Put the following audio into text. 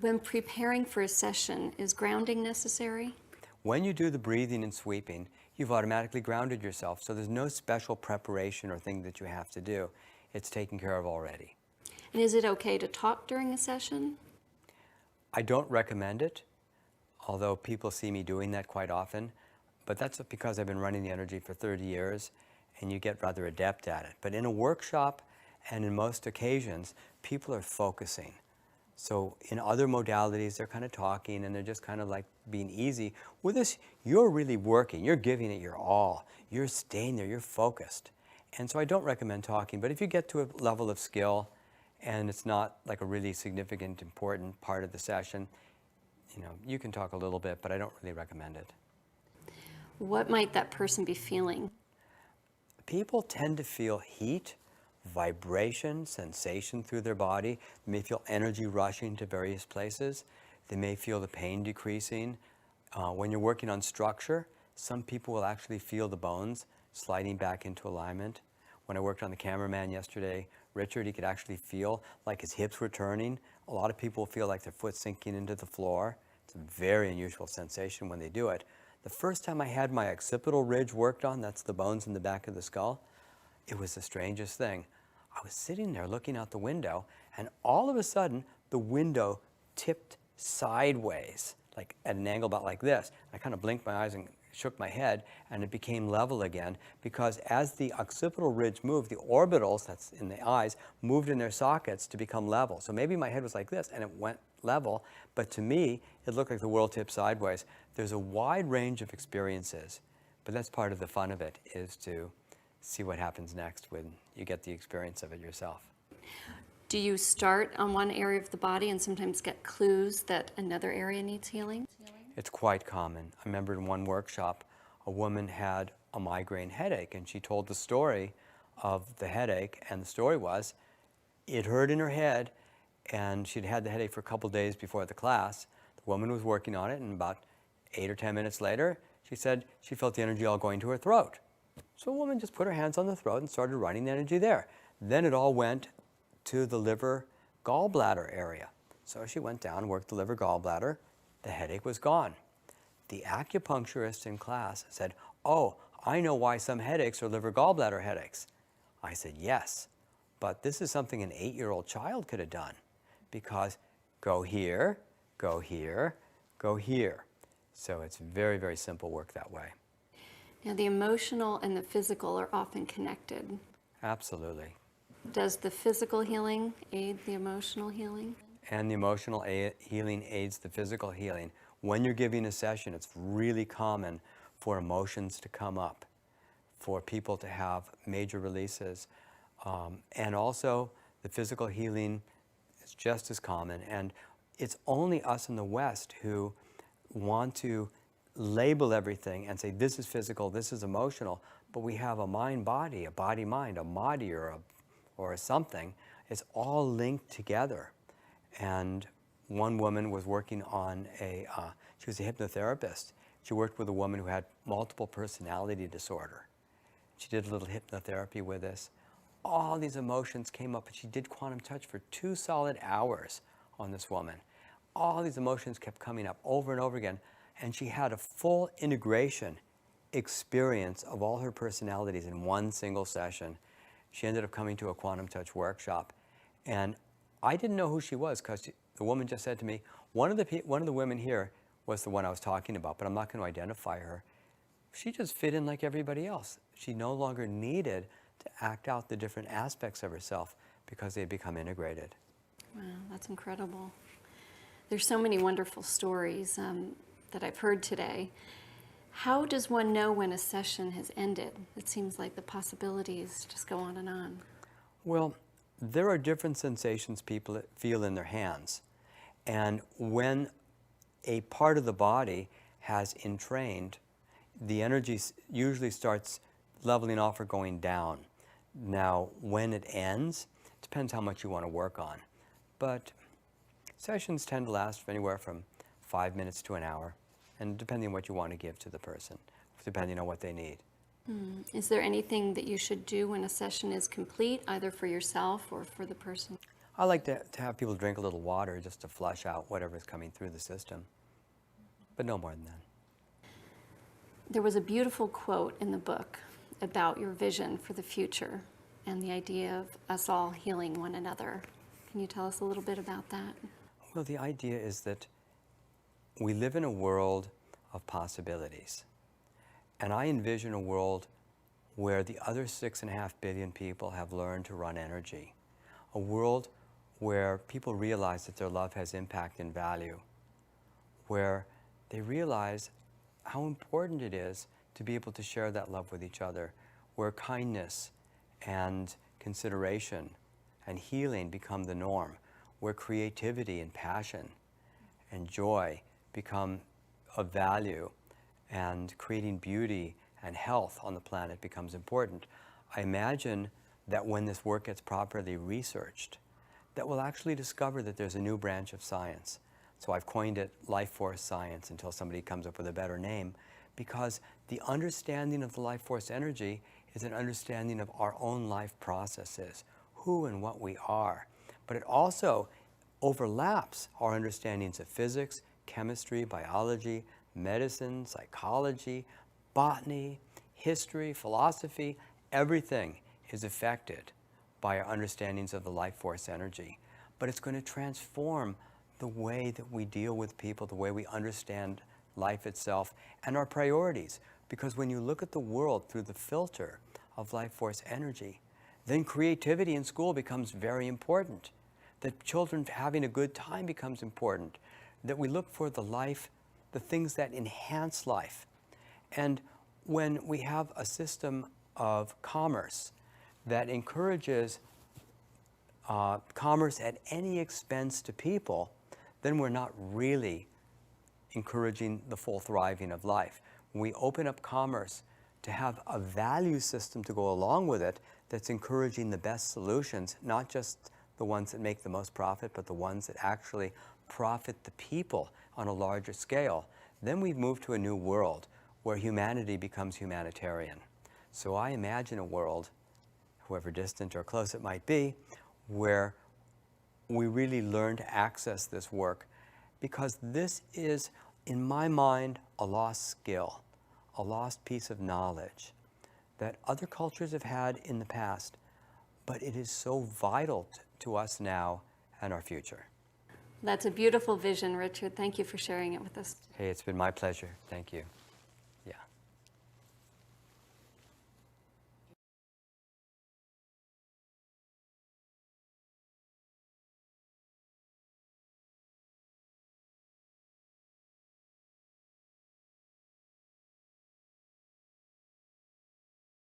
When preparing for a session, is grounding necessary? When you do the breathing and sweeping, you've automatically grounded yourself, so there's no special preparation or thing that you have to do. It's taken care of already. And is it okay to talk during a session? I don't recommend it, although people see me doing that quite often, but that's because I've been running the energy for 30 years and you get rather adept at it. But in a workshop and in most occasions, people are focusing. So in other modalities, they're kind of talking and they're just kind of like being easy. With this, you're really working, you're giving it your all, you're staying there, you're focused. And so I don't recommend talking, but if you get to a level of skill and it's not like a really significant, important part of the session, you know, you can talk a little bit, but I don't really recommend it. What might that person be feeling? People tend to feel heat, vibration, sensation through their body. They may feel energy rushing to various places. They may feel the pain decreasing. When you're working on structure, some people will actually feel the bones sliding back into alignment. When I worked on the cameraman yesterday, Richard, he could actually feel like his hips were turning. A lot of people feel like their foot sinking into the floor. It's a very unusual sensation when they do it. The first time I had my occipital ridge worked on, that's the bones in the back of the skull, it was the strangest thing. I was sitting there looking out the window, and all of a sudden, the window tipped sideways, like at an angle about like this. I kind of blinked my eyes and shook my head, and it became level again, because as the occipital ridge moved, the orbitals, that's in the eyes, moved in their sockets to become level. So maybe my head was like this, and it went level, but to me, it looked like the world tipped sideways. There's a wide range of experiences, but that's part of the fun of it, is to see what happens next when you get the experience of it yourself. Do you start on one area of the body and sometimes get clues that another area needs healing? It's quite common. I remember in one workshop, a woman had a migraine headache, and she told the story of the headache, and the story was, it hurt in her head, and she'd had the headache for a couple days before the class. The woman was working on it, and about 8 or 10 minutes later, she said she felt the energy all going to her throat. So a woman just put her hands on the throat and started running the energy there. Then it all went to the liver gallbladder area. So she went down, worked the liver gallbladder, the headache was gone. The acupuncturist in class said, "Oh, I know why some headaches are liver gallbladder headaches." I said, "Yes, but this is something an 8-year-old child could have done, because go here, go here, go here." So it's very, very simple work that way. Now, the emotional and the physical are often connected. Absolutely. Does the physical healing aid the emotional healing? And the emotional healing aids the physical healing. When you're giving a session, it's really common for emotions to come up, for people to have major releases. And also, the physical healing is just as common. And it's only us in the West who want to label everything and say, this is physical, this is emotional, but we have a mind-body, a body-mind, a MADI or a something. It's all linked together. And one woman was working on she was a hypnotherapist. She worked with a woman who had multiple personality disorder. She did a little hypnotherapy with us. All these emotions came up, and she did quantum touch for 2 solid hours on this woman. All these emotions kept coming up over and over again, and she had a full integration experience of all her personalities in one single session. She ended up coming to a quantum touch workshop, and I didn't know who she was, because the woman just said to me, one of the women here was the one I was talking about, but I'm not going to identify her. She just fit in like everybody else. She no longer needed to act out the different aspects of herself because they had become integrated. Wow, that's incredible. There's so many wonderful stories that I've heard today. How does one know when a session has ended? It seems like the possibilities just go on and on. Well, there are different sensations people feel in their hands. And when a part of the body has entrained, the energy usually starts leveling off or going down. Now, when it ends, it depends how much you want to work on. But sessions tend to last anywhere from 5 minutes to an hour, and depending on what you want to give to the person, depending on what they need. Is there anything that you should do when a session is complete, either for yourself or for the person? I like to have people drink a little water just to flush out whatever's coming through the system, but no more than that. There was a beautiful quote in the book about your vision for the future and the idea of us all healing one another. Can you tell us a little bit about that? Well, the idea is that we live in a world of possibilities. And I envision a world where the other 6.5 billion people have learned to run energy. A world where people realize that their love has impact and value. Where they realize how important it is to be able to share that love with each other. Where kindness and consideration and healing become the norm. Where creativity and passion and joy become of value, and creating beauty and health on the planet becomes important. I imagine that when this work gets properly researched, that we'll actually discover that there's a new branch of science. So I've coined it life force science until somebody comes up with a better name, because the understanding of the life force energy is an understanding of our own life processes, who and what we are. But it also overlaps our understandings of physics, chemistry, biology, medicine, psychology, botany, history, philosophy. Everything is affected by our understandings of the life force energy. But it's going to transform the way that we deal with people, the way we understand life itself, and our priorities. Because when you look at the world through the filter of life force energy, then creativity in school becomes very important. That children having a good time becomes important. That we look for the things that enhance life. And when we have a system of commerce that encourages commerce at any expense to people, then we're not really encouraging the full thriving of life. When we open up commerce to have a value system to go along with it that's encouraging the best solutions, not just the ones that make the most profit, but the ones that actually profit the people on a larger scale, then we've moved to a new world where humanity becomes humanitarian. So I imagine a world, however distant or close it might be, where we really learn to access this work, because this is, in my mind, a lost skill, a lost piece of knowledge that other cultures have had in the past, but it is so vital to us now and our future. That's a beautiful vision, Richard. Thank you for sharing it with us. Hey, it's been my pleasure. Thank you.